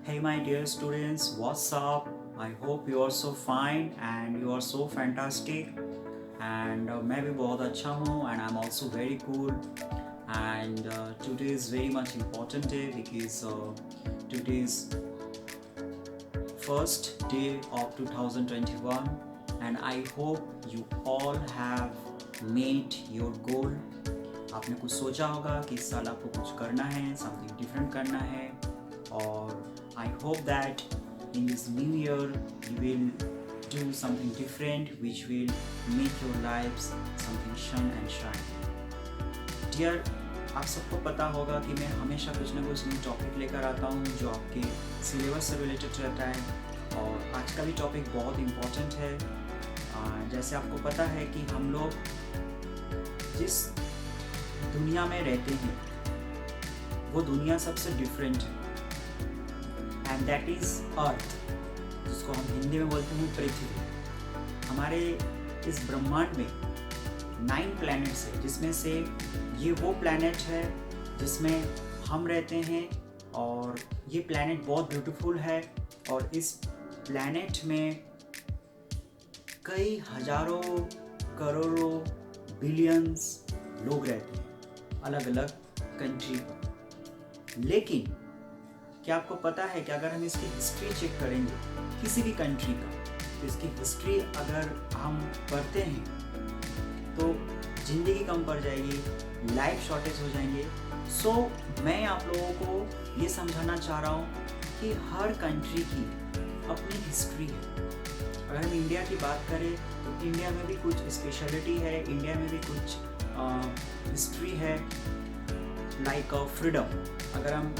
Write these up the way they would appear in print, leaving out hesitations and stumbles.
Hey my dear students, what's up? I hope you are so fine and you are so fantastic. And मैं भी बहुत अच्छा हूँ and I'm also very cool. And today is very much important day because today is first day of 2021 and I hope you all have made your goal. आपने कुछ सोचा होगा कि इस साल आपको कुछ करना है, समथिंग डिफरेंट करना है और I hope that in this new year you will do something different which will make your lives something shine and shine. Dear, आप सबको पता होगा कि मैं हमेशा कुछ ना कुछ न्यू टॉपिक लेकर आता हूँ जो आपके सिलेबस से रिलेटेड रहता है और आज का भी टॉपिक बहुत इम्पोर्टेंट है. जैसे आपको पता है कि हम लोग जिस दुनिया में रहते हैं वो दुनिया सबसे डिफरेंट है एंड दैट इज़ अर्थ, जिसको हम हिंदी में बोलते हैं पृथ्वी. हमारे इस ब्रह्मांड में 9 प्लैनेट्स है जिसमें से ये वो प्लैनेट है जिसमें हम रहते हैं और ये प्लैनेट बहुत ब्यूटीफुल है और इस प्लैनेट में कई हजारों करोड़ों बिलियंस लोग रहते हैं अलग अलग कंट्री पर. लेकिन क्या आपको पता है कि अगर हम इसकी हिस्ट्री चेक करेंगे किसी भी कंट्री का, तो इसकी हिस्ट्री अगर हम पढ़ते हैं तो ज़िंदगी कम पड़ जाएगी, लाइफ शॉर्टेज हो जाएंगे. सो मैं आप लोगों को ये समझाना चाह रहा हूँ कि हर कंट्री की अपनी हिस्ट्री है. अगर हम इंडिया की बात करें तो इंडिया में भी कुछ स्पेशलिटी है, इंडिया में भी कुछ हिस्ट्री है लाइक फ्रीडम. अगर हम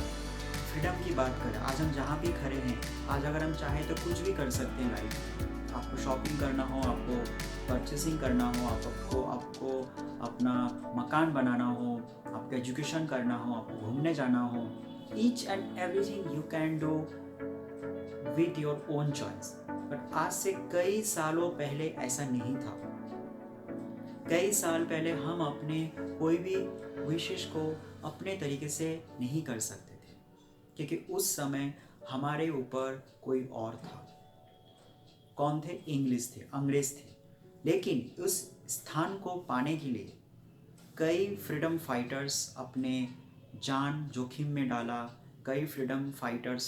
फ्रीडम की बात करें, आज हम जहाँ भी खड़े हैं, आज अगर हम चाहें तो कुछ भी कर सकते हैं लाइफ. आपको शॉपिंग करना हो, आपको परचेसिंग करना हो, आपको अपना मकान बनाना हो, आपको एजुकेशन करना हो, आपको घूमने जाना हो, each and everything you can do with your own choice. But आज से कई सालों पहले ऐसा नहीं था. कई साल पहले हम अपने कोई भी विशेष को अपने तरीके से नहीं कर सकते थे क्योंकि उस समय हमारे ऊपर कोई और था. कौन थे? इंग्लिश थे, अंग्रेज थे. लेकिन उस स्थान को पाने के लिए कई फ्रीडम फाइटर्स अपने जान जोखिम में डाला. कई फ्रीडम फाइटर्स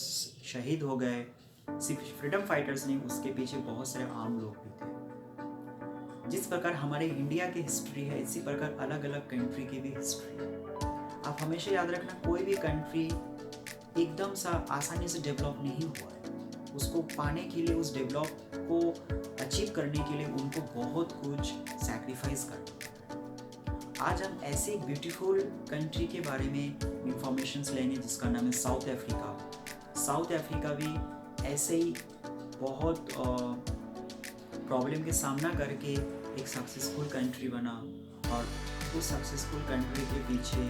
शहीद हो गए. सिर्फ फ्रीडम फाइटर्स नहीं, उसके पीछे बहुत सारे आम लोग भी थे. जिस प्रकार हमारे इंडिया की हिस्ट्री है, इसी प्रकार अलग अलग कंट्री की भी हिस्ट्री है. आप हमेशा याद रखना, कोई भी कंट्री एकदम सा आसानी से डेवलप नहीं हुआ है. उसको पाने के लिए, उस डेवलप को अचीव करने के लिए उनको बहुत कुछ सैक्रिफाइस करना पड़ा. आज हम ऐसे एक ब्यूटीफुल कंट्री के बारे में इंफॉर्मेशंस लेंगे जिसका नाम है साउथ अफ्रीका. साउथ अफ्रीका भी ऐसे ही बहुत प्रॉब्लम के सामना करके एक सक्सेसफुल कंट्री बना और उस सक्सेसफुल कंट्री के पीछे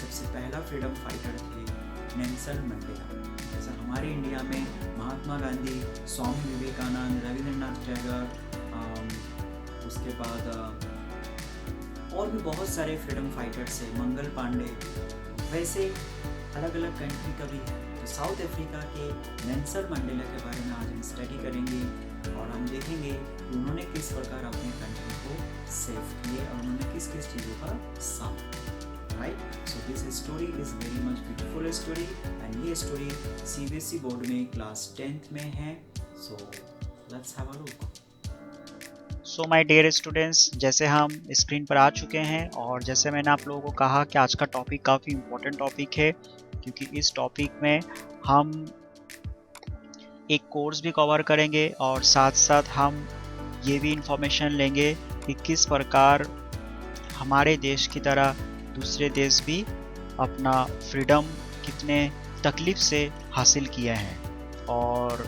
सबसे पहला फ्रीडम फाइटर थे नेल्सन मंडेला. जैसे हमारे इंडिया में महात्मा गांधी, स्वामी विवेकानंद, रविंद्रनाथ टैगोर, उसके बाद और भी बहुत सारे फ्रीडम फाइटर्स हैं, मंगल पांडे. वैसे अलग अलग कंट्री का भी है. तो साउथ अफ्रीका के नेल्सन मंडेला के बारे में आज हम स्टडी करेंगे और हम देखेंगे कि उन्होंने किस प्रकार अपने कंट्री को सेव किए और उन्होंने किस किस चीज़ों का सामना. Right, so this story is very much beautiful story and ये स्टोरी CBSE बोर्ड में क्लास 10th में है. So let's have a look. So my dear students, जैसे हम स्क्रीन पर आ चुके हैं और जैसे मैंने आप लोगों को कहा कि आज का टॉपिक काफ़ी इम्पोर्टेंट टॉपिक है क्योंकि इस टॉपिक में हम एक कोर्स भी कवर करेंगे और साथ साथ हम ये भी इंफॉर्मेशन लेंगे कि किस प्रकार हमारे देश की तरह दूसरे देश भी अपना फ्रीडम कितने तकलीफ से हासिल किए हैं. और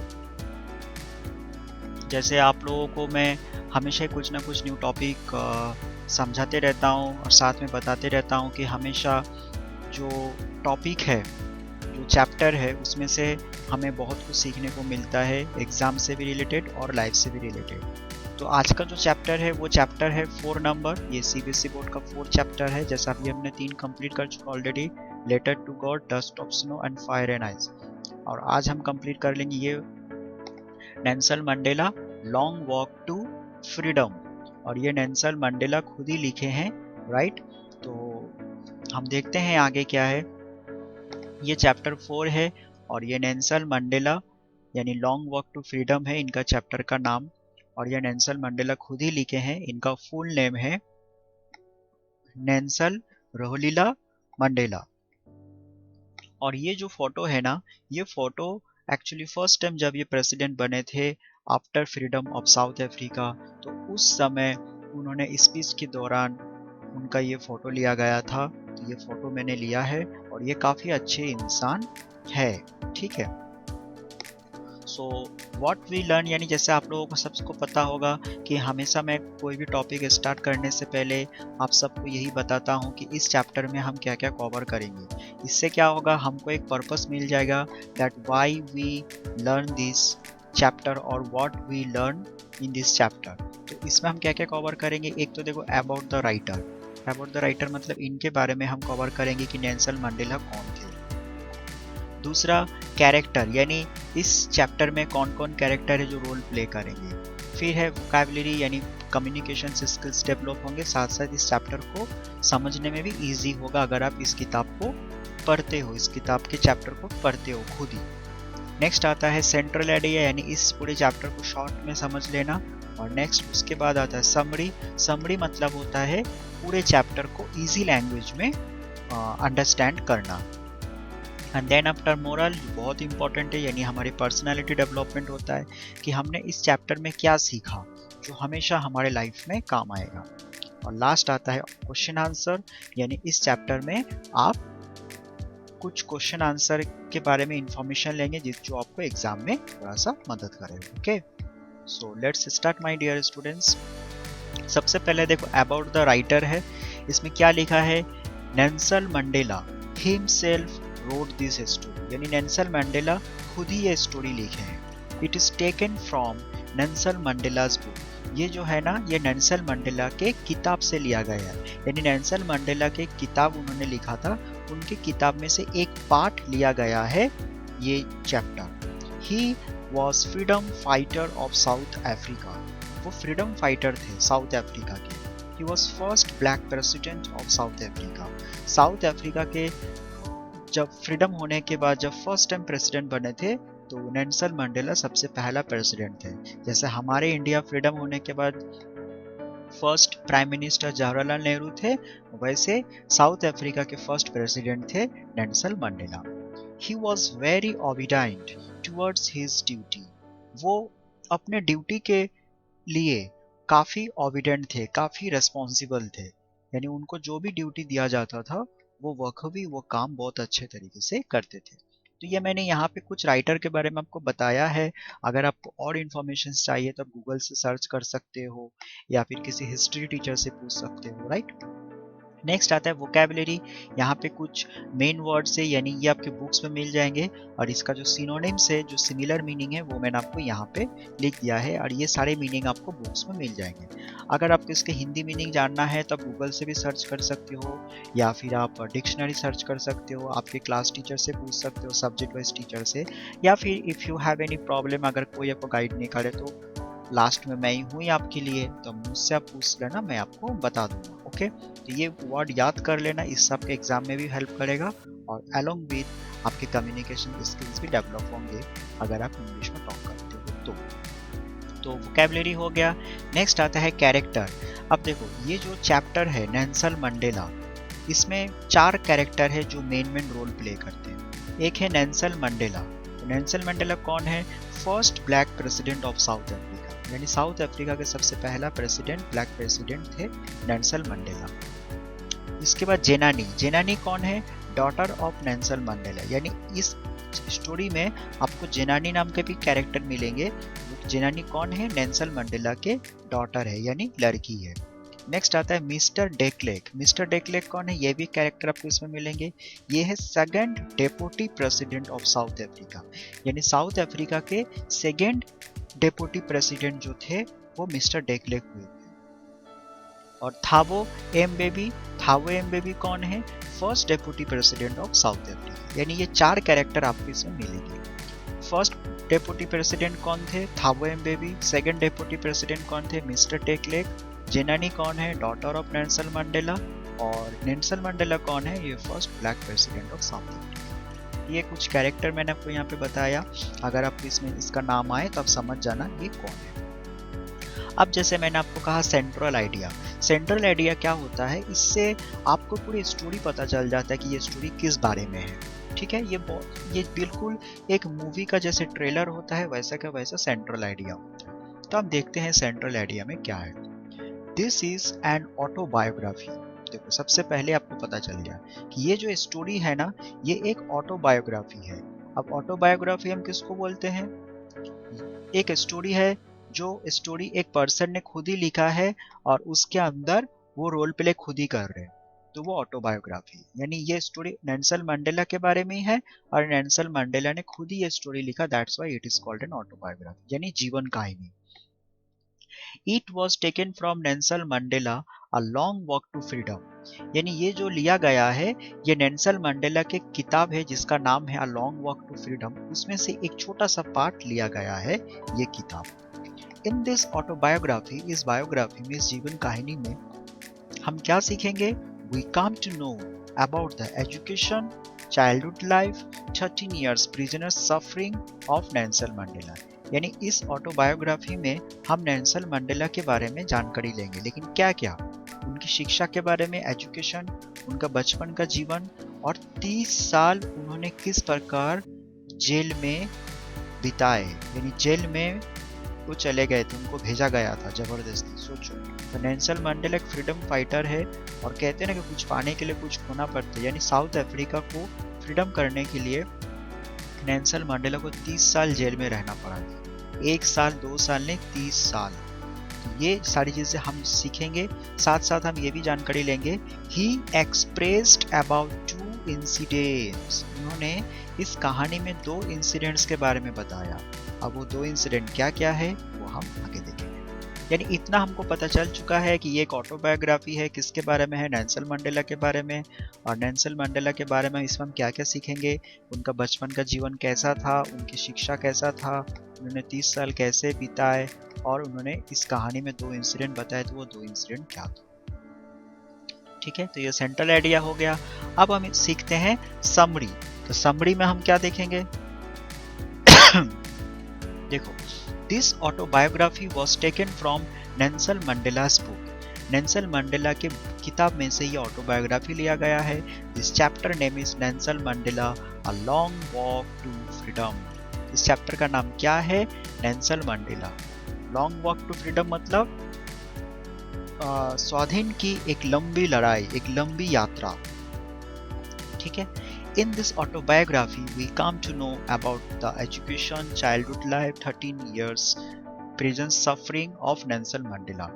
जैसे आप लोगों को मैं हमेशा कुछ ना कुछ न्यू टॉपिक समझाते रहता हूँ और साथ में बताते रहता हूँ कि हमेशा जो टॉपिक है, जो चैप्टर है, उसमें से हमें बहुत कुछ सीखने को मिलता है, एग्ज़ाम से भी रिलेटेड और लाइफ से भी रिलेटेड. तो आज का जो चैप्टर है वो चैप्टर है 4 नंबर. ये CBSE बोर्ड का 4 चैप्टर है. जैसा अभी हमने 3 कंप्लीट कर चुका already, letter to God, dust of snow and fire and ice. और आज हम कंप्लीट कर लेंगे ये Nelson Mandela long walk to freedom, और ये नेल्सन मंडेला खुद ही लिखे हैं, राइट। तो हम देखते हैं आगे क्या है। ये चैप्टर 4 है और ये नेल्सन मंडेला यानी लॉन्ग वॉक टू फ्रीडम है इनका चैप्टर का नाम, और ये नेल्सन मंडेला खुद ही लिखे हैं। इनका फुल नेम है नेल्सन रोहलीला मंडेला। और ये जो फोटो है ना, ये फोटो एक्चुअली फर्स्ट टाइम जब ये प्रेसिडेंट बने थे after freedom of South Africa, तो उस समय उन्होंने स्पीच के दौरान उनका ये फोटो लिया गया था। तो ये फोटो मैंने लिया है और ये काफ़ी अच्छे इंसान है, ठीक है। सो व्हाट वी लर्न, यानी जैसे आप लोगों को सबको पता होगा कि हमेशा मैं कोई भी टॉपिक स्टार्ट करने से पहले आप सबको यही बताता हूँ कि इस चैप्टर में हम क्या क्या कवर करेंगे। इससे क्या होगा, हमको एक पर्पस मिल जाएगा that why we learn this chapter और what we learn in this chapter. तो इसमें हम क्या क्या कवर करेंगे, एक तो देखो about the writer. About the writer मतलब इनके बारे में हम कवर करेंगे कि नेल्सन मंडेला कौन थे। दूसरा कैरेक्टर, यानी इस चैप्टर में कौन कौन कैरेक्टर है जो रोल प्ले करेंगे। फिर है वोकैबुलरी, यानी कम्युनिकेशन स्किल्स डेवलप होंगे। साथ साथ इस चैप्टर को समझने में भी इजी होगा अगर आप इस किताब को पढ़ते हो, इस किताब के चैप्टर को पढ़ते हो खुद ही। नेक्स्ट आता है सेंट्रल आइडिया, यानी इस पूरे चैप्टर को शॉर्ट में समझ लेना। और नेक्स्ट उसके बाद आता है समरी। समरी मतलब होता है पूरे चैप्टर को इजी लैंग्वेज में अंडरस्टैंड करना। एंड देन आफ्टर मोरल, बहुत इंपॉर्टेंट है, यानी हमारी पर्सनालिटी डेवलपमेंट होता है कि हमने इस चैप्टर में क्या सीखा जो हमेशा हमारे लाइफ में काम आएगा। और लास्ट आता है क्वेश्चन आंसर, यानी इस चैप्टर में आप कुछ क्वेश्चन आंसर के बारे में इंफॉर्मेशन लेंगे जो आपको एग्जाम में थोड़ा सा मदद करेगा। Okay, so let's start my dear students. सबसे पहले देखो अबाउट द राइटर है, इसमें क्या लिखा है, Nelson Mandela himself road this story, यानी नेल्सन मंडेला खुद ही ये स्टोरी लिखे हैं। It is taken from Nelson Mandela's book. ये जो है ना, ये नेल्सन मंडेला के किताब से लिया गया है, यानी नेल्सन मंडेला के किताब उन्होंने लिखा था, उनकी किताब में से एक पार्ट लिया गया है ये chapter. He was freedom fighter of South Africa, वो फ्रीडम फाइटर थे साउथ अफ्रीका के। He was first black president of South Africa. South Africa के जब फ्रीडम होने के बाद जब फर्स्ट टाइम प्रेसिडेंट बने थे तो नेल्सन मंडेला सबसे पहला प्रेसिडेंट थे। जैसे हमारे इंडिया फ्रीडम होने के बाद first prime minister Jawaharlal Nehru थे, वैसे साउथ अफ्रीका के फर्स्ट प्रेसिडेंट थे Nelson Mandela. He was very obedient towards his duty, वो अपने ड्यूटी के लिए काफ़ी ओबीडेंट थे, काफ़ी रेस्पॉन्सिबल थे, यानी उनको जो भी ड्यूटी दिया जाता था वो बखूबी वो काम बहुत अच्छे तरीके से करते थे। तो ये मैंने यहाँ पे कुछ राइटर के बारे में आपको बताया है। अगर आपको और इन्फॉर्मेशन चाहिए तो आप गूगल से सर्च कर सकते हो या फिर किसी हिस्ट्री टीचर से पूछ सकते हो, राइट। नेक्स्ट आता है वोकैबुलरी। यहाँ पे कुछ मेन वर्ड्स है, यानी ये आपके बुक्स में मिल जाएंगे, और इसका जो सिनोनिम्स है, जो सिमिलर मीनिंग है, वो मैंने आपको यहाँ पे लिख दिया है, और ये सारे मीनिंग आपको बुक्स में मिल जाएंगे। अगर आपको इसके हिंदी मीनिंग जानना है तो आप गूगल से भी सर्च कर सकते हो, या फिर आप डिक्शनरी सर्च कर सकते हो, आपके क्लास टीचर से पूछ सकते हो, सब्जेक्ट वाइज टीचर से, या फिर if you have any problem, अगर कोई आपको गाइड नहीं करे तो लास्ट में मैं ही हूँ आपके लिए, तो मुझसे आप पूछ लेना, मैं आपको बता दूंगा। ओके, तो ये वर्ड याद कर लेना, इससे आपके एग्जाम में भी हेल्प करेगा, और अलोंग विद आपके कम्युनिकेशन स्किल्स भी डेवलप होंगे अगर आप इंग्लिश में टॉक करते हो तो वोकैबुलरी हो गया। नेक्स्ट आता है कैरेक्टर। अब देखो ये जो चैप्टर है नेल्सन मंडेला, इसमें 4 कैरेक्टर है जो मेन रोल प्ले करते हैं। एक है नेल्सन मंडेला। तो नेल्सन मंडेला कौन है, first black president of South Africa, यानी साउथ अफ्रीका के सबसे पहला प्रेसिडेंट, ब्लैक प्रेसिडेंट थे नेल्सन मंडेला। इसके बाद जेनानी। जेनानी कौन है, डॉटर ऑफ नेल्सन मंडेला, यानी इस स्टोरी में आपको जेनानी नाम के भी कैरेक्टर मिलेंगे। जेनानी कौन है, नेल्सन मंडेला के डॉटर है, यानी लड़की है। नेक्स्ट आता है मिस्टर डेक्लेक। मिस्टर डेक्लेक कौन है, ये भी कैरेक्टर आपको इसमें मिलेंगे। ये है second deputy president of South Africa, यानी साउथ अफ्रीका के सेकंड डेप्यूटी प्रेसिडेंट जो थे वो मिस्टर डेक्लेक हुए थे। और थाबो एम्बेबी कौन है? First deputy president of South Africa. यानी ये 4 कैरेक्टर आपको इसमें मिलेंगे। फर्स्ट डेप्यूटी प्रेसिडेंट कौन थे? थाबो एम्बेबी। सेकंड डेप्यूटी प्रेसिडेंट कौन थे? मिस्टर टेकलेक। जेनानी कौन है? Daughter of Nelson Mandela. और नेल्सन मंडेला कौन है? ये first black president of South Africa. ये कुछ कैरेक्टर मैंने आपको यहाँ पे बताया। अगर आपको इसमें इसका नाम आए तो आप समझ जाना ये कौन है। अब जैसे मैंने आपको कहा सेंट्रल आइडिया क्या होता है, इससे आपको पूरी स्टोरी पता चल जाता है कि ये स्टोरी किस बारे में है। ठीक है, ये बिल्कुल एक मूवी का जैसे ट्रेलर होता है वैसा का वैसा सेंट्रल आइडिया होता है। तो हम देखते हैं सेंट्रल आइडिया में क्या है। This is an autobiography. देखो, सबसे पहले आपको पता चल गया कि ये जो स्टोरी है ना, ये एक ऑटोबायोग्राफी है। अब ऑटोबायोग्राफी हम किसको बोलते हैं? एक स्टोरी है जो स्टोरी एक पर्सन ने खुद ही लिखा है और उसके अंदर वो रोल प्ले खुद ही कर रहे हैं, तो वो ऑटोबायोग्राफी। यानी ये स्टोरी नेल्सन मंडेला के बारे में ही है और नेल्सन मंडेला ने खुद ही ये स्टोरी लिखा, that's why it is called an autobiography, यानी जीवन कहानी। It was taken from Nelson Mandela a long walk to freedom. यानी ये जो लिया गया है ये नेल्सन मंडेला की किताब है जिसका नाम है a long walk to freedom, उसमें से एक छोटा सा पार्ट लिया गया है ये किताब। इन दिस ऑटोबायोग्राफी, इस बायोग्राफी में, इस जीवन कहानी में हम क्या सीखेंगे? We come to know about the education, childhood life, 13 years prisoner suffering of Nelson Mandela. यानी इस ऑटोबायोग्राफी में हम नेल्सन मंडेला के बारे में जानकारी लेंगे, लेकिन क्या क्या? उनकी शिक्षा के बारे में, एजुकेशन, उनका बचपन का जीवन, और 30 साल उन्होंने किस प्रकार जेल में बिताए। यानी जेल में वो चले गए थे, उनको भेजा गया था जबरदस्ती। सोचो, तो नेल्सन मंडेला एक फ्रीडम फाइटर है और कहते हैं ना कि कुछ पाने के लिए कुछ खोना पड़ता है। यानी साउथ अफ्रीका को फ्रीडम करने के लिए नेल्सन मंडेला को 30 साल जेल में रहना पड़ा था। 1 साल 2 साल नहीं, 30 साल। तो ये सारी चीजें हम सीखेंगे। साथ साथ हम ये भी जानकारी लेंगे, ही एक्सप्रेस्ड अबाउट 2 इंसिडेंट्स। उन्होंने इस कहानी में 2 इंसिडेंट्स के बारे में बताया। अब वो 2 इंसिडेंट क्या क्या है वो हम आगे देखेंगे। यानी इतना हमको पता चल चुका है कि ये एक ऑटोबायोग्राफी है। किसके बारे में है? नेल्सन मंडेला के बारे में। और नेल्सन मंडेला के बारे में इसमें हम क्या क्या सीखेंगे? उनका बचपन का जीवन कैसा था, उनकी शिक्षा कैसा था, उन्होंने 30 साल कैसे बिताए, और उन्होंने इस कहानी में 2 इंसिडेंट बताए, तो वो 2 इंसिडेंट क्या थे। ठीक है, तो ये सेंट्रल आइडिया हो गया। अब हम सीखते हैं समरी। तो समरी में हम क्या देखेंगे? देखो, this autobiography was taken from Nelson मंडेला's बुक। नेल्सन मंडेला के किताब में से ये ऑटोबायोग्राफी लिया गया है। This chapter name is Nelson Mandela a long walk to freedom. इस चैप्टर का नाम क्या है? Nelson Mandela long walk to freedom, मतलब स्वाधीन की एक लंबी लड़ाई, एक लंबी यात्रा। ठीक है। In this autobiography, we come to know about the education, childhood life, 13 years prison suffering of Nelson Mandela.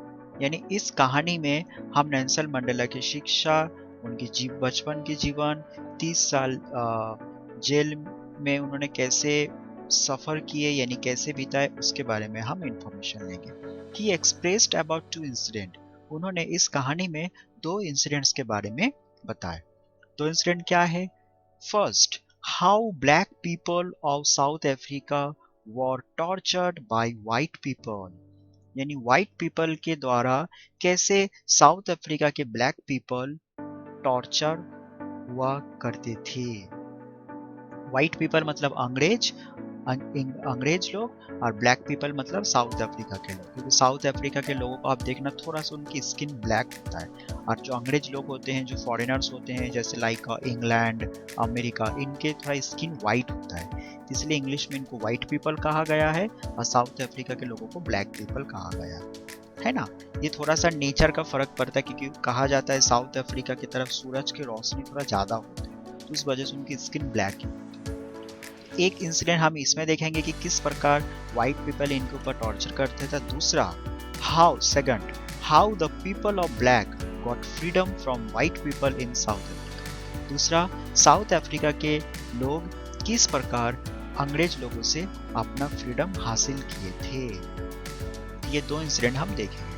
यानी इस कहानी में हम नेल्सन मंडेला की शिक्षा, उनकी बचपन के जीवन, 30 साल जेल में उन्होंने कैसे सफ़र किए, यानी कैसे बिताए, उसके बारे में हम इंफॉर्मेशन लेंगे। He expressed about 2 incident। उन्होंने इस कहानी में 2 इंसिडेंट्स के बारे में बताया। 2 इंसिडेंट क्या है? First, how black people of South Africa were tortured by white people। यानी white people के द्वारा कैसे साउथ अफ्रीका के black people टॉर्चर हुआ करते थे। white people मतलब अंग्रेज लोग, और ब्लैक पीपल मतलब साउथ अफ्रीका के लोग। क्योंकि साउथ अफ्रीका के लोगों को आप देखना थोड़ा सा उनकी स्किन ब्लैक होता है, और जो अंग्रेज लोग होते हैं, जो फॉरेनर्स होते हैं, जैसे लाइक इंग्लैंड, अमेरिका, इनके थोड़ा स्किन वाइट होता है, इसलिए इंग्लिश में इनको वाइट पीपल कहा गया है और साउथ अफ्रीका के लोगों को ब्लैक पीपल कहा गया है ना। ये थोड़ा सा नेचर का फर्क पड़ता है, क्योंकि कहा जाता है साउथ अफ्रीका की तरफ सूरज की रोशनी थोड़ा ज़्यादा होती है, तो इस वजह से उनकी स्किन ब्लैक है। एक इंसिडेंट हम इसमें देखेंगे कि किस प्रकार व्हाइट पीपल इनके ऊपर टॉर्चर करते थे। दूसरा, how the people of black got freedom from white people in South Africa. दूसरा, साउथ अफ्रीका के लोग किस प्रकार अंग्रेज लोगों से अपना फ्रीडम हासिल किए थे। ये 2 इंसिडेंट हम देखेंगे।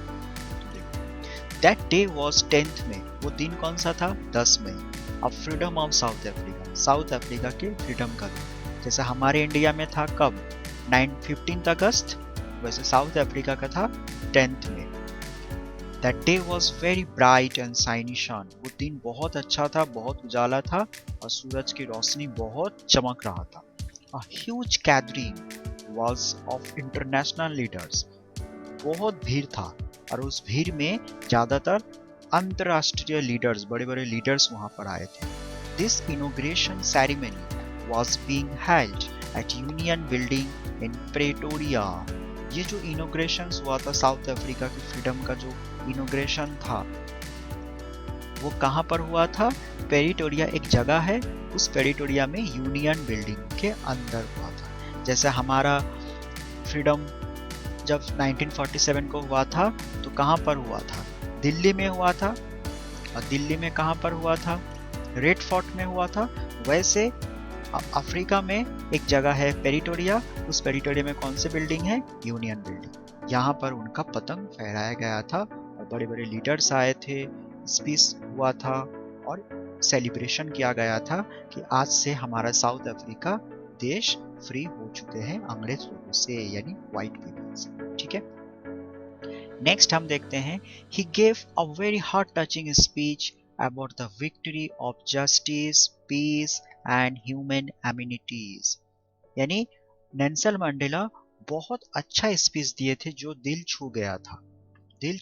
दैट डे वॉज 10th मई। वो दिन कौन सा था? 10 मई। अब freedom of South Africa, South Africa के फ्रीडम का दिन। जैसे हमारे इंडिया में था कब? 15th अगस्त, वैसे साउथ अफ्रीका का था 10th मई। That day was very bright and shiny sun. वो दिन बहुत अच्छा था, बहुत उजाला था और सूरज की रोशनी बहुत चमक रहा था। A huge gathering was of international leaders। बहुत भीड़ था और उस भीड़ में ज्यादातर अंतरराष्ट्रीय लीडर्स, बड़े बड़े लीडर्स वहां पर आए थे। This inauguration ceremony was being held at Union Building in Pretoria। ये जो इनोग्रेशन हुआ था साउथ अफ्रीका की फ्रीडम का, जो इनोग्रेशन था वो कहाँ पर हुआ था? पेरिटोरिया एक जगह है, उस पेरिटोरिया में यूनियन बिल्डिंग के अंदर हुआ था। जैसे हमारा फ्रीडम जब 1947 को हुआ था तो कहाँ पर हुआ था? दिल्ली में हुआ था। और दिल्ली में कहाँ पर हुआ था? रेड फोर्ट में हुआ था। वैसे अफ्रीका में एक जगह है पेरिटोरिया, उस पेरिटोरिया में कौन सी बिल्डिंग है? Union building. यहाँ पर उनका पतंग फहराया गया था और बड़े बड़े लीडर्स आए थे, स्पीच हुआ था और सेलिब्रेशन किया गया था कि आज से हमारा साउथ अफ्रीका देश फ्री हो चुके हैं अंग्रेज लोगों से, यानी व्हाइट पीपल से। ठीक है, नेक्स्ट हम देखते हैं, he gave a very heart touching speech about the victory of justice, peace and human amenities. यानी नेल्सन मंडेला बहुत अच्छा स्पीच दिए थे जो दिल छू गया था। दिल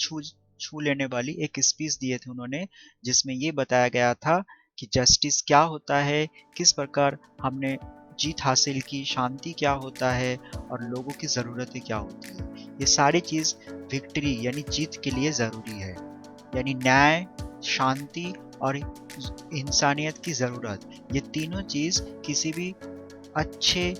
छू लेने वाली एक स्पीच दिए थे उन्होंने, जिसमें ये बताया गया था कि जस्टिस क्या होता है, किस प्रकार हमने जीत हासिल की, शांति क्या होता है और लोगों की ज़रूरतें क्या होती है। ये सारी चीज़ विक्ट्री यानी जीत के लिए ज़रूरी है। यानी न्याय, शांति और इंसानियत की ज़रूरत, ये तीनों चीज़ किसी भी अच्छे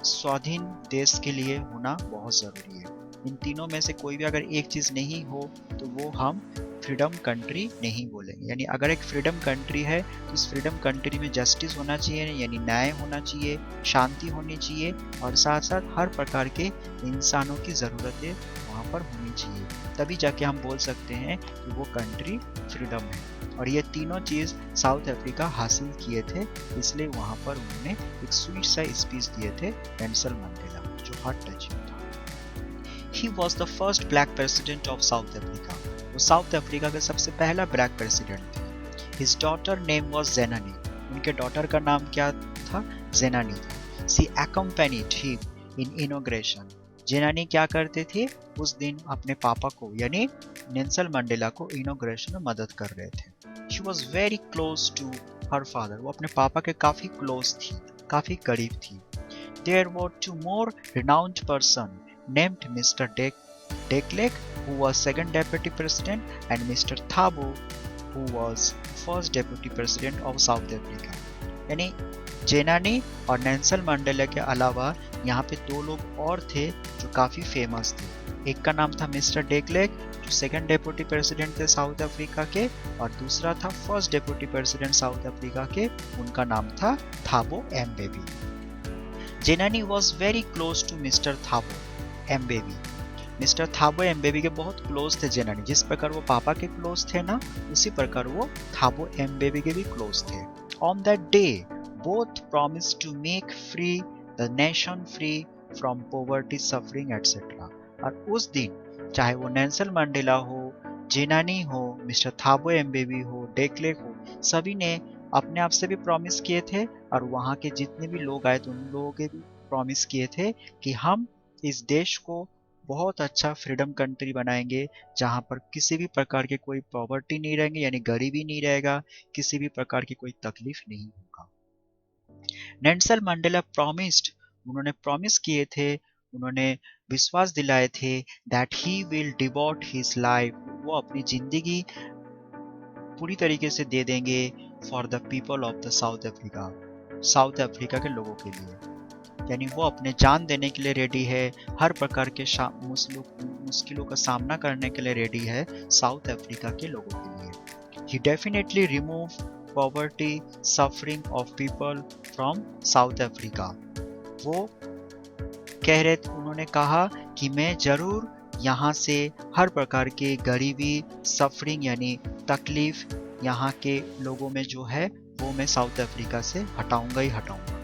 स्वाधीन देश के लिए होना बहुत ज़रूरी है। इन तीनों में से कोई भी अगर एक चीज़ नहीं हो तो वो हम फ्रीडम कंट्री नहीं बोलेंगे। यानी अगर एक फ्रीडम कंट्री है तो इस फ्रीडम कंट्री में जस्टिस होना चाहिए, यानी न्याय होना चाहिए, शांति होनी चाहिए और साथ साथ हर प्रकार के इंसानों की ज़रूरतें वहाँ पर होनी चाहिए। तभी जाके हम बोल सकते हैं कि वो कंट्री फ्रीडम है। और ये तीनों चीज़ साउथ अफ्रीका हासिल किए थे, इसलिए वहाँ पर उन्होंने एक स्वीट सा स्पीच दिए थे नेल्सन मंडेला, जो हार्ट टचिंग था। He was the first black president of South Africa। वो साउथ अफ्रीका का सबसे पहला ब्लैक प्रेसिडेंट थे। His daughter name was Zenani। उनके डॉटर का नाम क्या था? जेनानी था। She accompanied him in inauguration। जेनानी क्या करते थे? उस दिन अपने पापा को यानी नेल्सन मंडेला को इनॉग्रेशन में मदद कर रहे थे। She was very close to her father। वो अपने पापा के काफी क्लोज थी, काफी करीब थी। There were two more renowned person named Mr. de Klerk, who was second deputy president, and Mr. Thabo, who was first deputy president of South Africa। यानी जेनानी और नेल्सन मंडेला के अलावा यहाँ पे दो लोग और थे जो काफी फेमस थे। एक का नाम था मिस्टर डे क्लेर्क, जो सेकंड डेप्यूटी प्रेसिडेंट थे साउथ अफ्रीका के, और दूसरा था first deputy president South Africa के, उनका नाम था Thabo Mbeki. Zenani was very close to mister Thabo Mbeki. Mister Thabo Mbeki के बहुत क्लोज थे जेनानी। जिस प्रकार वो पापा के क्लोज थे ना, उसी प्रकार वो थाबो एम्बेबी के भी क्लोज थे। On that day both promise to make free the nation free from poverty, suffering etcetera. और उस दिन चाहे वो नेल्सन मंडेला हो, जेनानी हो, मिस्टर थाबो एम्बेबी हो, डे क्लेर्क हो, सभी ने अपने आप से भी प्रॉमिस किए थे और वहाँ के जितने भी लोग आए थे उन लोगों के भी प्रॉमिस किए थे कि हम इस देश को बहुत अच्छा फ्रीडम कंट्री बनाएंगे, जहाँ पर किसी भी प्रकार के कोई पॉवर्टी नहीं रहेंगे, यानी गरीबी नहीं रहेगा, किसी भी प्रकार की कोई तकलीफ नहीं होगा। नेल्सन मंडेला प्रॉमिस्ड, उन्होंने प्रॉमिस किए थे, उन्होंने विश्वास दिलाए थे that he will devote his life, वो अपनी जिंदगी पूरी तरीके से दे देंगे for the people of the south Africa, South Africa के लोगों के लिए। यानी वो अपने जान देने के लिए रेडी है, हर प्रकार के मुश्किलों का सामना करने के लिए रेडी है साउथ अफ्रीका के लोगों के लिए। He definitely remove poverty suffering of people from South Africa. वो कह रहे थे, उन्होंने कहा कि मैं जरूर यहाँ से हर प्रकार के गरीबी, सफरिंग यानी तकलीफ यहाँ के लोगों में जो है वो मैं साउथ अफ्रीका से हटाऊंगा ही हटाऊंगा।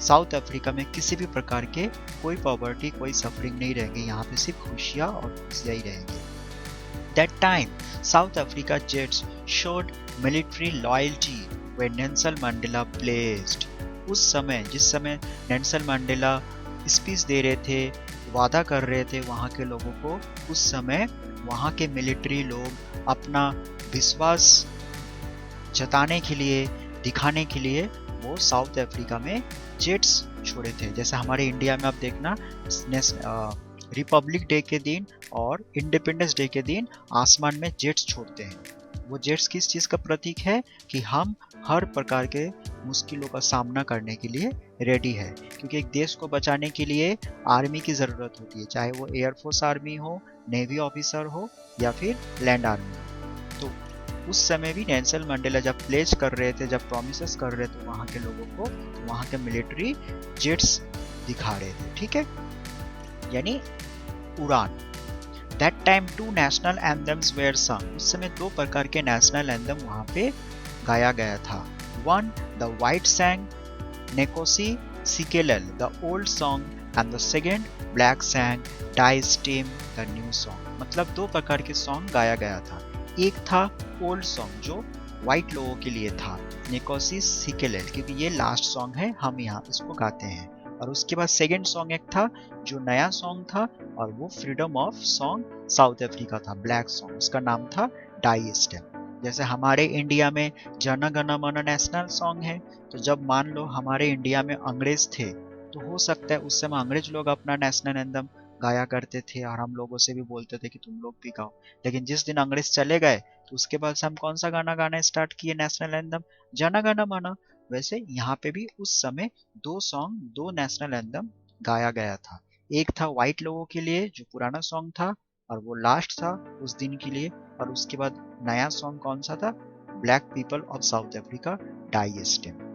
साउथ अफ्रीका में किसी भी प्रकार के कोई पॉवर्टी, कोई सफरिंग नहीं रहेंगे, यहाँ पे सिर्फ खुशियाँ और खुशियाँ ही रहेंगी। That time, South Africa Jets showed military loyalty when Nelson Mandela blazed. उस समय, जिस समय नेल्सन मंडेला स्पीच दे रहे थे, वादा कर रहे थे वहाँ के लोगों को, उस समय वहाँ के मिलिट्री लोग अपना विश्वास जताने के लिए, दिखाने के लिए वो साउथ अफ्रीका में जेट्स छोड़े थे। जैसे हमारे इंडिया में आप देखना रिपब्लिक डे के दिन और इंडिपेंडेंस डे के दिन आसमान में जेट्स छोड़ते हैं। वो जेट्स किस चीज़ का प्रतीक है कि हम हर प्रकार के मुश्किलों का सामना करने के लिए रेडी है, क्योंकि एक देश को बचाने के लिए आर्मी की ज़रूरत होती है, चाहे वो एयरफोर्स आर्मी हो, नेवी ऑफिसर हो या फिर लैंड आर्मी हो। तो उस समय भी नेल्सन मंडेला जब प्लेज कर रहे थे, जब प्रोमिसेस कर रहे थे वहाँ के लोगों को, तो वहाँ के मिलिट्री जेट्स दिखा रहे थे, ठीक है, यानी उड़ान। That time two national anthems were sung. उस समय दो प्रकार के नेशनल एंथम वहाँ पे गाया गया था। One, the white sang Nkosi Sikelel, the old song, and the second, black sang Die Stem, the new song. मतलब दो प्रकार के सॉन्ग गाया गया था। एक था ओल्ड सॉन्ग जो वाइट लोगों के लिए था, निकोसी सिकेलेल, क्योंकि ये लास्ट सॉन्ग है, हम यहाँ इसको गाते हैं। और उसके बाद सेकेंड सॉन्ग एक था जो नया सॉन्ग था, और वो freedom of song south Africa था, ब्लैक सॉन्ग, उसका नाम था डाई स्टेम। जैसे हमारे इंडिया में जन गण मन नेशनल सॉन्ग है, तो जब मान लो हमारे इंडिया में अंग्रेज थे, तो हो सकता है उस समय अंग्रेज लोग अपना नेशनल एंथम गाया करते थे और हम लोगों से भी बोलते थे कि तुम लोग भी गाओ। लेकिन जिस दिन अंग्रेज चले गए तो उसके बाद से हम कौन सा गाना गाना स्टार्ट किए, नेशनल एंथम, जन गण मन। वैसे यहाँ पे भी उस समय दो सॉन्ग, दो नेशनल एंथम गाया गया था। एक था व्हाइट लोगों के लिए जो पुराना सॉन्ग था और वो लास्ट था उस दिन के लिए, और उसके बाद नया सॉन्ग कौन सा था, black people of South Africa Die Stem.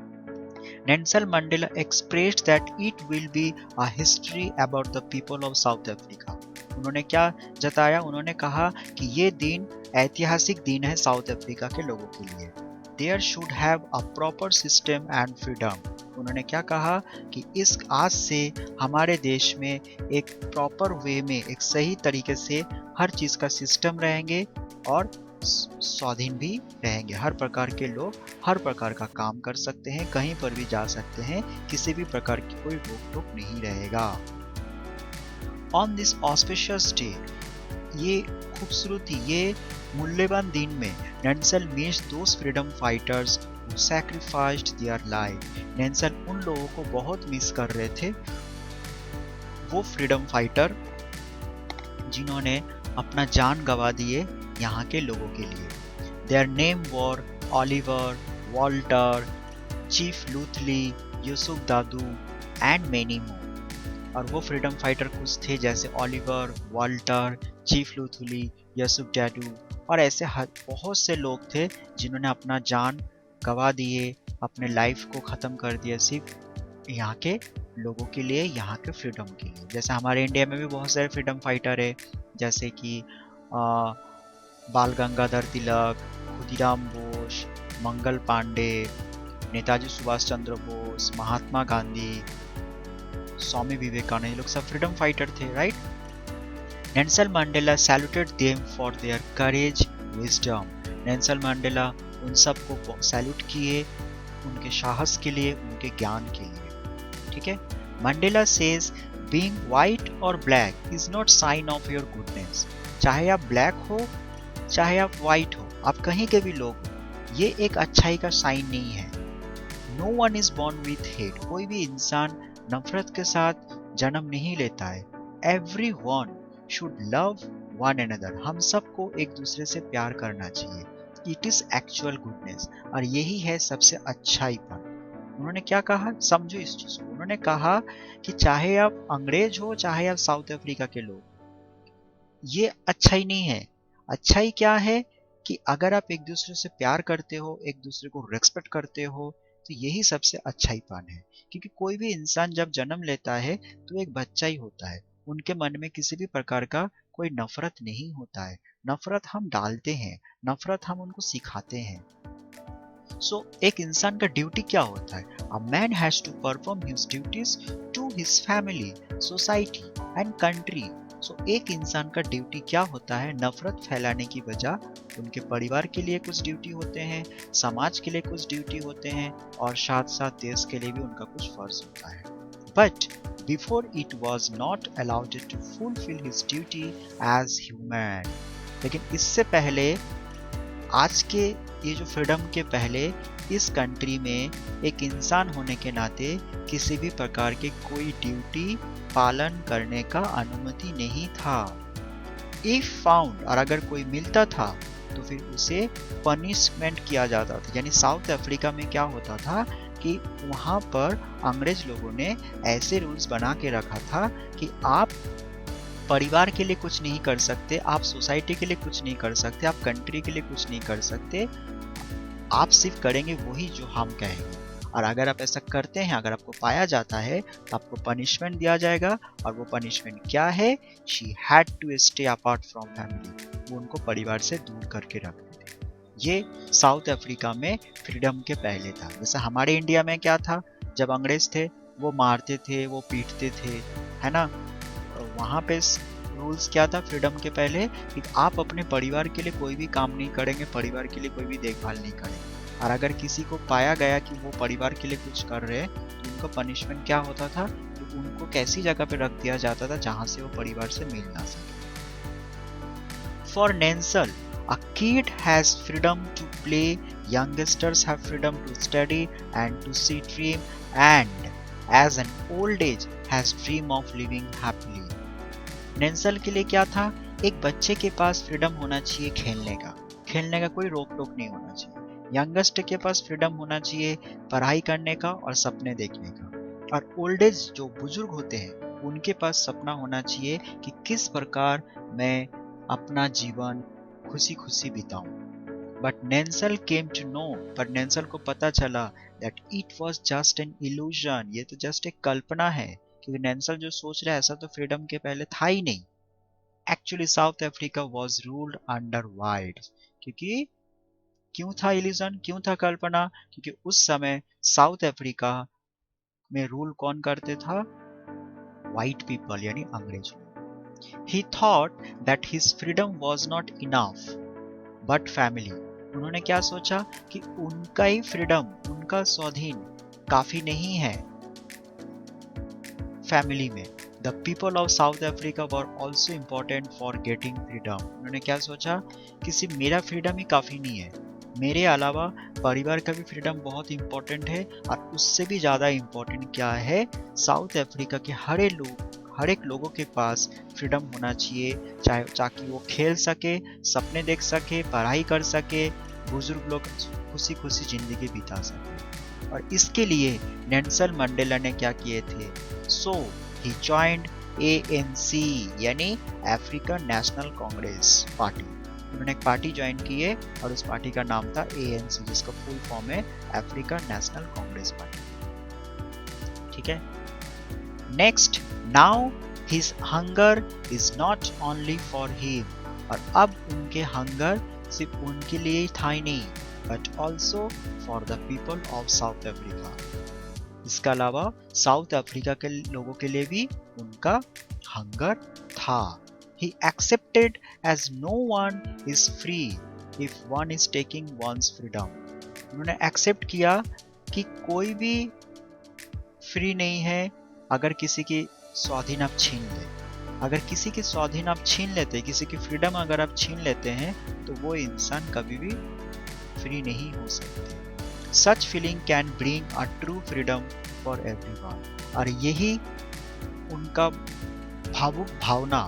Nelson Mandela expressed that it will be a history about the people of South Africa. उन्होंने क्या जताया, उन्होंने कहा कि ये दिन ऐतिहासिक दिन है साउथ अफ्रीका के लोगों के लिए। There should have a proper system and freedom. उन्होंने क्या कहा कि इस आज से हमारे देश में एक प्रॉपर वे में, एक सही तरीके से हर चीज़ का सिस्टम रहेंगे और स्वाधीन भी रहेंगे। हर प्रकार के लोग हर प्रकार का काम कर सकते हैं, कहीं पर भी जा सकते हैं, किसी भी प्रकार की कोई रोक टोक नहीं रहेगा। ऑन दिस ऑस्पिशियस डे, ये खूबसूरती, ये मूल्यवान दिन में Nelson missed those freedom fighters who sacrificed their life. Nelson उन लोगों को बहुत मिस कर रहे थे, वो फ्रीडम फाइटर जिन्होंने अपना जान गंवा दिए यहाँ के लोगों के लिए। Their name were Oliver, Walter, chief Luthuli, Yusuf Dadoo and many more. और वो फ्रीडम फाइटर कुछ थे जैसे Oliver, Walter, chief Luthuli, Yusuf Dadoo, और ऐसे बहुत से लोग थे जिन्होंने अपना जान गंवा दिए, अपने लाइफ को ख़त्म कर दिया सिर्फ यहाँ के लोगों के लिए, यहाँ के फ्रीडम के लिए। जैसे हमारे इंडिया में भी बहुत सारे फ्रीडम फाइटर है, जैसे कि बाल गंगाधर तिलक, खुदीराम बोस, मंगल पांडे, नेताजी सुभाष चंद्र बोस, महात्मा गांधी, स्वामी विवेकानंद, ये लोग सब फ्रीडम फाइटर थे, right. Nelson Mandela saluted them for their courage, wisdom. Nelson Mandela उन सबको सैल्यूट किए उनके साहस के लिए, उनके ज्ञान के लिए, ठीक है। मंडेला सेज बीइंग व्हाइट और black is not sign of your goodness. चाहे आप ब्लैक हो, चाहे आप व्हाइट हो, आप कहीं के भी लोग हो, ये एक अच्छाई का साइन नहीं है। No one is born with hate. कोई भी इंसान नफरत के साथ जन्म नहीं लेता है। Every one should love one another. हम सबको एक दूसरे से प्यार करना चाहिए। इट इज एक्चुअल गुडनेस, और यही है सबसे अच्छाईपन। उन्होंने क्या कहा, समझो इस चीज को। उन्होंने कहा कि चाहे आप अंग्रेज हो, चाहे आप साउथ अफ्रीका के लोग, ये अच्छाई नहीं है। अच्छाई क्या है कि अगर आप एक दूसरे से प्यार करते हो, एक दूसरे को रेस्पेक्ट करते हो, तो यही सबसे अच्छाईपन है। क्योंकि कोई भी इंसान जब जन्म लेता है तो एक बच्चा ही होता है, उनके मन में किसी भी प्रकार का कोई नफरत नहीं होता है। नफरत हम डालते हैं, नफरत हम उनको सिखाते हैं। सो एक इंसान का ड्यूटी क्या होता है? A man has to perform his duties to his family, society and country. So एक इंसान का ड्यूटी क्या होता है? नफरत फैलाने की बजाय उनके परिवार के लिए कुछ ड्यूटी होते हैं, समाज के लिए कुछ ड्यूटी होते हैं, और साथ साथ देश के लिए भी उनका कुछ फर्ज होता है। But before it was not allowed to fulfil his duty as human. लेकिन इससे पहले, आज के ये जो फ्रीडम के पहले, इस कंट्री में एक इंसान होने के नाते किसी भी प्रकार के कोई ड्यूटी पालन करने का अनुमति नहीं था। इफ फाउंड, और अगर कोई मिलता था तो फिर उसे पनिशमेंट किया जाता था। यानी साउथ अफ्रीका में क्या होता था कि वहाँ पर अंग्रेज लोगों ने ऐसे रूल्स बना के रखा था कि आप परिवार के लिए कुछ नहीं कर सकते, आप सोसाइटी के लिए कुछ नहीं कर सकते, आप कंट्री के लिए कुछ नहीं कर सकते, आप सिर्फ करेंगे वही जो हम कहेंगे। और अगर आप ऐसा करते हैं, अगर आपको पाया जाता है तो आपको पनिशमेंट दिया जाएगा। और वो पनिशमेंट क्या है? She had to stay apart from family. वो उनको परिवार से दूर करके रखते थे। ये साउथ अफ्रीका में फ्रीडम के पहले था। जैसे हमारे इंडिया में क्या था, जब अंग्रेज थे वो मारते थे, वो पीटते थे, है ना। वहाँ पे रूल्स क्या था फ्रीडम के पहले कि आप अपने परिवार के लिए कोई भी काम नहीं करेंगे, परिवार के लिए कोई भी देखभाल नहीं करेंगे। और अगर किसी को पाया गया कि वो परिवार के लिए कुछ कर रहे हैं तो उनका पनिशमेंट क्या होता था? तो उनको कैसी जगह पे रख दिया जाता था जहाँ से वो परिवार से मिल ना सके। For Nelson, a kid has freedom to play, youngsters have freedom to study and to see dream, and as an old age has dream of living happily. Nelson के लिए क्या था? एक बच्चे के पास फ्रीडम होना चाहिए खेलने का कोई रोक टोक नहीं होना चाहिए। यंगस्ट के पास फ्रीडम होना चाहिए पढ़ाई करने का और सपने देखने का। और ओल्ड एज जो बुजुर्ग होते हैं उनके पास सपना होना चाहिए कि किस प्रकार मैं अपना जीवन खुशी खुशी बिताऊं। But Nelson came to know, पर नेल्सन को पता चला that it was just an illusion, ये तो जस्ट एक कल्पना है। क्योंकि नेल्सन जो सोच रहा है ऐसा तो फ्रीडम के पहले था ही नहीं। Actually south Africa was ruled under white. क्योंकि क्यों था इल्यूजन, क्यों था कल्पना? क्योंकि उस समय साउथ अफ्रीका में रूल कौन करते था? व्हाइट पीपल, यानी अंग्रेज। ही thought that his freedom was not enough but family. उन्होंने क्या सोचा कि उनका ही फ्रीडम, उनका स्वाधीन काफी नहीं है फैमिली में। The people of South Africa were also important for getting freedom. उन्होंने क्या सोचा कि सिर्फ मेरा फ्रीडम ही काफी नहीं है, मेरे अलावा परिवार का भी फ्रीडम बहुत इम्पोर्टेंट है। और उससे भी ज़्यादा इम्पोर्टेंट क्या है? साउथ अफ्रीका के हर एक लोगों के पास फ्रीडम होना चाहिए, चाहे ताकि वो खेल सके, सपने देख सके, पढ़ाई कर सके, बुजुर्ग लोग खुशी खुशी जिंदगी बिता सके। और इसके लिए नेल्सन मंडेला ने क्या किए थे? सो ही जॉइंड ANC, यानी अफ्रीकन नेशनल कांग्रेस पार्टी। उन्होंने एक पार्टी ज्वाइन की है और उस पार्टी का नाम था ANC, जिसका फुल फॉर्म है अफ्रीकन नेशनल कांग्रेस पार्टी। ठीक है। Next, now his hunger is not only for him. और अब उनके हंगर सिर्फ उनके लिए ही था ही नहीं, but also for the people of South Africa. इसके अलावा साउथ अफ्रीका के लोगों के लिए भी उनका हंगर था। He accepted as no one is free if one is taking one's freedom. उन्होंने एक्सेप्ट किया कि कोई भी फ्री नहीं है अगर किसी की स्वाधीन आप छीन ले। अगर किसी की स्वाधीन आप छीन लेते, किसी की फ्रीडम अगर आप छीन लेते हैं तो वो इंसान कभी भी फ्री नहीं हो सकते। Such feeling can bring a true freedom for everyone. और यही उनका भावुक भावना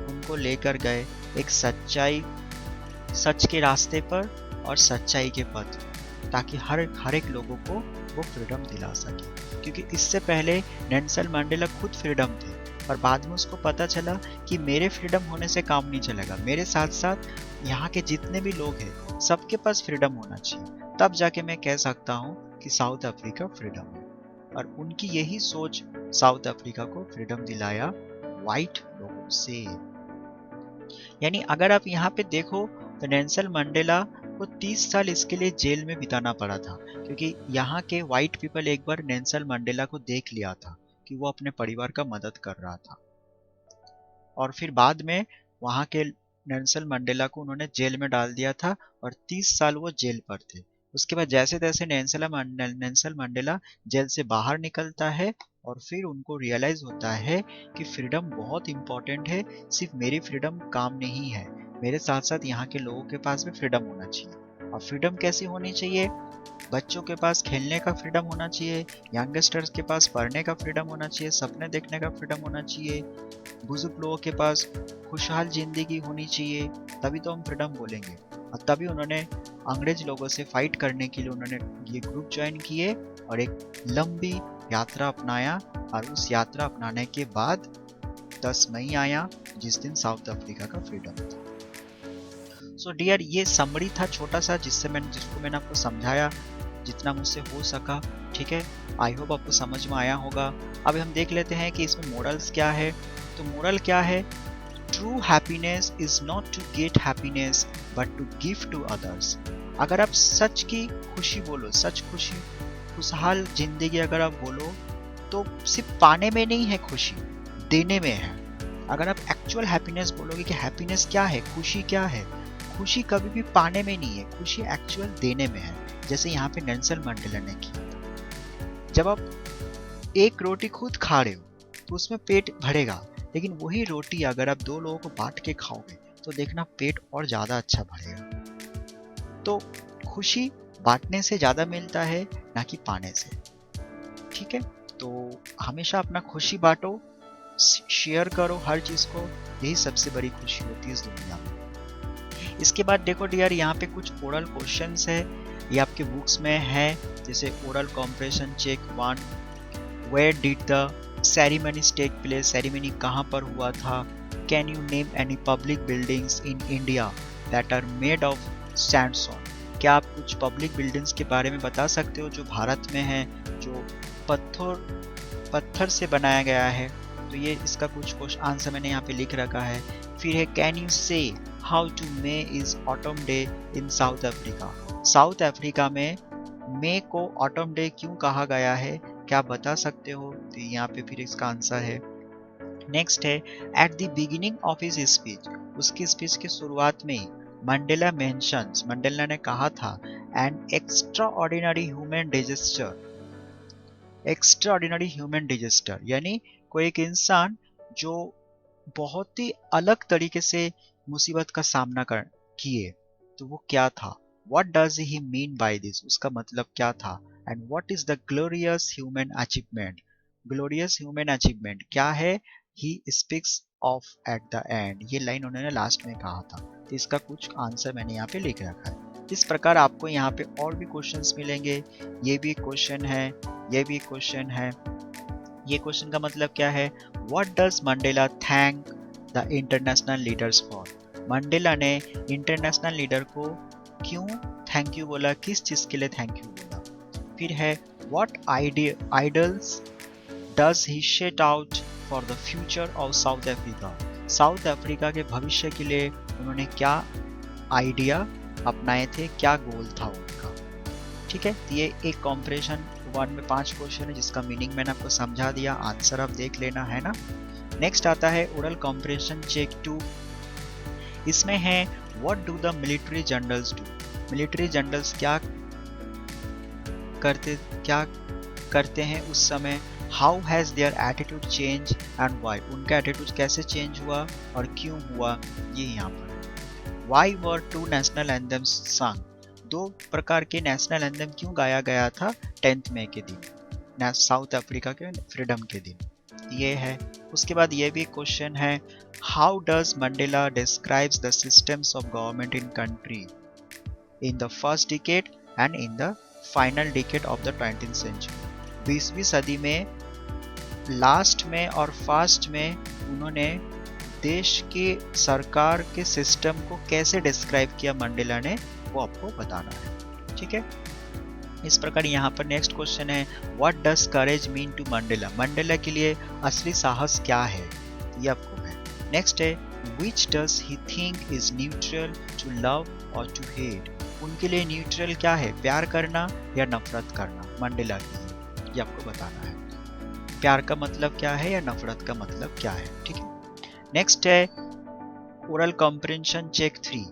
उनको लेकर गए एक सच के रास्ते पर और सच्चाई के पथ पर, ताकि हर एक लोगों को वो फ्रीडम दिला सके। क्योंकि इससे पहले नेल्सन मंडेला खुद फ्रीडम थे, और बाद में उसको पता चला कि मेरे फ्रीडम होने से काम नहीं चलेगा, मेरे साथ साथ यहाँ के जितने भी लोग हैं सबके पास फ्रीडम होना चाहिए, तब जाके मैं कह सकता हूँ कि साउथ अफ्रीका फ्रीडम है। और उनकी यही सोच साउथ अफ्रीका को फ्रीडम दिलाया वाइट लोगों से। यानी अगर आप यहाँ पे देखो तो नेल्सन मंडेला को 30 साल इसके लिए जेल में बिताना पड़ा था, क्योंकि यहाँ के वाइट पीपल एक बार नेल्सन मंडेला को देख लिया था कि वो अपने परिवार का मदद कर रहा था, और फिर बाद में वहाँ के नेल्सन मंडेला को उन्होंने जेल में डाल दिया था और 30 साल वो जेल पर थे। उसके बाद जैसे तैसे नेल्सन मंडेला जेल से बाहर निकलता है और फिर उनको रियलाइज होता है कि फ्रीडम बहुत इंपॉर्टेंट है, सिर्फ मेरी फ्रीडम काम नहीं है, मेरे साथ साथ यहाँ के लोगों के पास भी फ्रीडम होना चाहिए। और फ्रीडम कैसी होनी चाहिए? बच्चों के पास खेलने का फ्रीडम होना चाहिए, यंगस्टर्स के पास पढ़ने का फ्रीडम होना चाहिए, सपने देखने का फ्रीडम होना चाहिए, बुजुर्ग लोगों के पास खुशहाल जिंदगी होनी चाहिए, तभी तो हम फ्रीडम बोलेंगे। और तभी उन्होंने अंग्रेज लोगों से फाइट करने के लिए उन्होंने ये ग्रुप ज्वाइन किए और एक लंबी यात्रा अपनाया, और उस यात्रा अपनाने के बाद 10 मई आया जिस दिन साउथ अफ्रीका का फ्रीडम था। सो डियर, ये समरी था छोटा सा जिसको मैंने आपको समझाया जितना मुझसे हो सका। ठीक है, आई होप आपको समझ में आया होगा। अब हम देख लेते हैं कि इसमें मोरल्स क्या है। तो मोरल क्या है? True happiness is not to get happiness but to give to others. अगर आप सच की खुशी बोलो, सच खुशी, खुशहाल जिंदगी अगर आप बोलो तो सिर्फ पाने में नहीं है खुशी, देने में है। अगर आप एक्चुअल हैप्पीनेस बोलोगे कि हैप्पीनेस क्या है, खुशी क्या है, खुशी कभी भी पाने में नहीं है, खुशी एक्चुअल देने में है, जैसे यहाँ पे नेल्सन मंडेला ने किया था। जब आप एक रोटी खुद खा रहे हो तो उसमें पेट भरेगा, लेकिन वही रोटी अगर आप 2 लोगों को बांट के खाओगे तो देखना पेट और ज्यादा अच्छा भरेगा। तो खुशी बांटने से ज्यादा मिलता है, ना कि पाने से। ठीक है, तो हमेशा अपना खुशी बांटो, शेयर करो हर चीज को, यही सबसे बड़ी खुशी होती है इस दुनिया में। इसके बाद देखो डियर, यहाँ पे कुछ ओरल क्वेश्चंस है, ये आपके बुक्स में है। जैसे oral comprehension check 1, where did the ceremonies take place, ceremony कहाँ पर हुआ था। Can you name any public buildings in India that are made of sandstone. क्या आप कुछ पब्लिक बिल्डिंग्स के बारे में बता सकते हो जो भारत में है, जो पत्थर से बनाया गया है। तो ये इसका कुछ आंसर मैंने यहाँ पे लिख रखा है। फिर है can you say how to May is autumn day in South Africa. South Africa में मे को ऑटम डे क्यों कहा गया है, क्या आप बता सकते हो। तो यहाँ पे फिर इसका आंसर है। नेक्स्ट है at the beginning of his speech, उसकी स्पीच की शुरुआत में ही मंडेला मेंशंस, मंडेला ने कहा था an extra ordinary human disaster. Extraordinary human disaster यानी कोई एक इंसान जो बहुत ही अलग तरीके से मुसीबत का सामना किए, तो वो क्या था। What does he mean by this? उसका मतलब क्या था। And what is the glorious human achievement? Glorious human achievement क्या है। He speaks of at the end, ये लाइन उन्होंने लास्ट में कहा था। तो इसका कुछ आंसर मैंने यहाँ पे लिख रखा है। इस प्रकार आपको यहाँ पे और भी क्वेश्चंस मिलेंगे। ये भी क्वेश्चन है, ये भी क्वेश्चन है। ये क्वेश्चन का मतलब क्या है, What does Mandela thank the international leaders for? Mandela ने इंटरनेशनल लीडर को क्यों थैंक यू बोला, किस चीज के लिए थैंक यू बोला। फिर है what idols does he set out for the future of South Africa. South Africa के भविष्य के लिए उन्होंने क्या आइडिया अपनाए थे, क्या गोल था उनका। ठीक है, तो ये एक कॉम्प्रेशन 1 में 5 क्वेश्चन है जिसका मीनिंग मैंने आपको समझा दिया, आंसर आप देख लेना है ना। नेक्स्ट आता है ओरल कॉम्प्रेशन चेक 2। इसमें है what do the military generals do. Military generals क्या करते हैं उस समय। How has their attitude change and why, उनका एटीट्यूड कैसे चेंज हुआ और क्यों हुआ, ये यहाँ पर है। Why were 2 national anthems song, 2 प्रकार के नेशनल एंथम क्यों गाया गया था 10 मई के दिन, साउथ अफ्रीका के फ्रीडम के दिन, ये है। उसके बाद ये भी क्वेश्चन है how does Mandela describes the systems of government in country in the first decade and in the final decade of the 20th century. 20वीं सदी में लास्ट में और फर्स्ट में उन्होंने देश की सरकार के सिस्टम को कैसे डिस्क्राइब किया मंडेला ने, वो आपको बताना है। ठीक है, इस प्रकार यहाँ पर नेक्स्ट क्वेश्चन है what does courage mean to Mandela. Mandela के लिए असली साहस क्या है। ये आपको है। नेक्स्ट है which does he think is neutral to love और टू हेट। उनके लिए न्यूट्रल क्या है, प्यार करना या नफरत करना मंडेला के लिए, ये आपको बताना है। प्यार का मतलब क्या है या नफरत का मतलब क्या है, ठीक है। नेक्स्ट है oral comprehension check 3,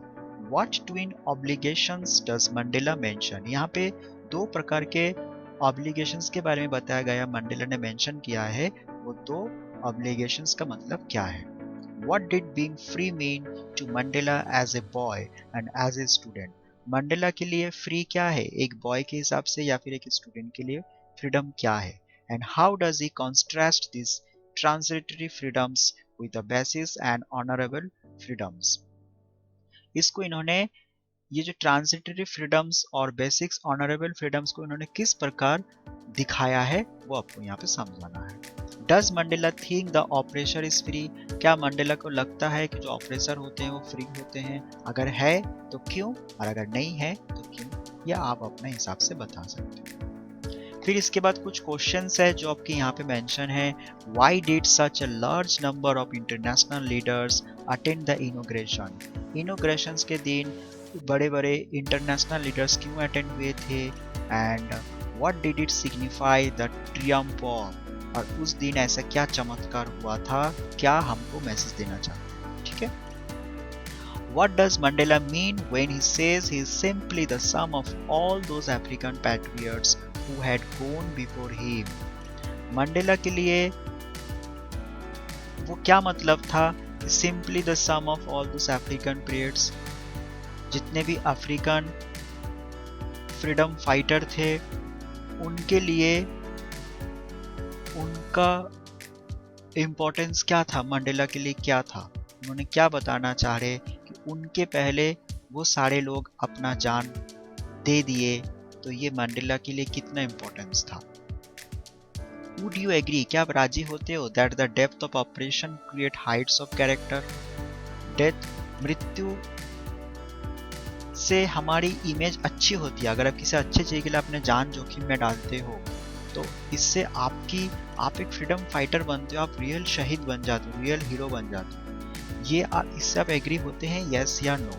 what twin obligations does Mandela mention. यहाँ पे दो प्रकार के ऑब्लिगेशंस के बारे में बताया गया, मंडेला ने मेंशन किया है। वो दो ऑब्लिगेशंस का मतलब क्या है। What did being free mean to Mandela as a boy and as a student? Mandela के लिए फ्री क्या है, एक बॉय के हिसाब से या फिर एक स्टूडेंट के लिए फ्रीडम क्या है। And how does he contrast this transitory freedoms with the basis and honourable freedoms. इसको इन्होंने ये जो ट्रांजिटरी फ्रीडम्स और बेसिक्स ऑनरेबल फ्रीडम्स को इन्होंने किस प्रकार दिखाया है वो आपको यहाँ पे समझाना है। Does Mandela think the oppressor is free. क्या मंडेला को लगता है कि जो ऑपरेसर होते हैं वो फ्री होते हैं, अगर है तो क्यों, और अगर नहीं है तो क्यों, या आप अपने हिसाब से बता सकते हैं। फिर इसके बाद कुछ क्वेश्चंस है जो आपके यहाँ पे मेंशन है। Why did such a large number of international leaders attend the inauguration. Inaugurations के दिन बड़े बड़े इंटरनेशनल लीडर्स क्यों अटेंड हुए थे। And what did it signify the Triumph of, और उस दिन ऐसा क्या चमत्कार हुआ था, क्या हमको मैसेज देना चाहते हैं, ठीक है। What does Mandela mean when he says he is simply the sum of all those African patriots who had gone before him? Mandela के लिए वो क्या मतलब था, simply the sum of all those African patriots, जितने भी African freedom fighter थे उनके लिए उनका इम्पोर्टेंस क्या था, मंडेला के लिए क्या था, उन्होंने क्या बताना चाह रहे कि उनके पहले वो सारे लोग अपना जान दे दिए, तो ये मंडेला के लिए कितना इम्पोर्टेंस था। वुड यू एग्री, क्या आप राजी होते हो that the depth of operation create Heights of character. Death, मृत्यु से हमारी इमेज अच्छी होती है। अगर आप किसी अच्छे चीज के लिए अपने जान जोखिम में डालते हो तो इससे आप एक फ्रीडम फाइटर बनते हो, आप रियल शहीद बन जाते हो, रियल हीरो बन जाते हो। ये इससे आप एग्री होते हैं, यस या no.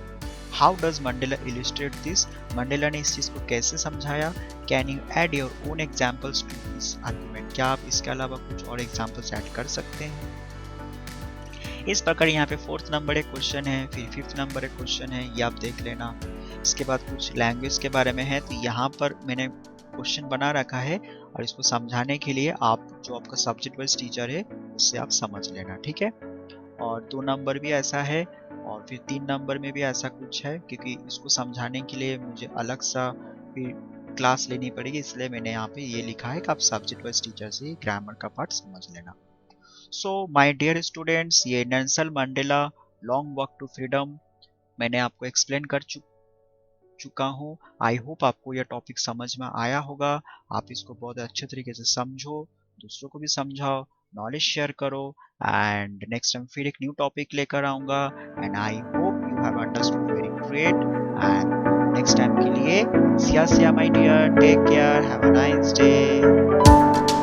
How does Mandela illustrate this, Mandela ने इस चीज को कैसे समझाया। Can you add your own examples to this argument, क्या आप इसके अलावा कुछ और एग्जाम्पल्स ऐड कर सकते हैं। इस प्रकार यहाँ पे 4th नंबर एक क्वेश्चन है, फिर 5th नंबर एक क्वेश्चन है, ये आप देख लेना। इसके बाद कुछ लैंग्वेज के बारे में है, तो यहाँ पर मैंने क्वेश्चन बना रखा है और इसको समझाने के लिए आप जो आपका सब्जेक्ट वाइज टीचर है उससे आप समझ लेना, ठीक है। और 2 नंबर भी ऐसा है और फिर 3 नंबर में भी ऐसा कुछ है, क्योंकि इसको समझाने के लिए मुझे अलग सा फिर क्लास लेनी पड़ेगी, इसलिए मैंने यहाँ पे ये लिखा है कि आप सब्जेक्ट वाइज टीचर से ग्रामर का पार्ट समझ लेना। सो माय डियर स्टूडेंट्स, ये Nelson Mandela long walk to freedom मैंने आपको एक्सप्लेन कर चुका हूँ। आई होप आपको यह टॉपिक समझ में आया होगा। आप इसको बहुत अच्छे तरीके से समझो, दूसरों को भी समझाओ, नॉलेज शेयर करो, एंड नेक्स्ट टाइम फिर एक न्यू टॉपिक लेकर आऊंगा। And I hope you have understood very great. And next time के लिए see ya see ya my dear, take care, have a nice day.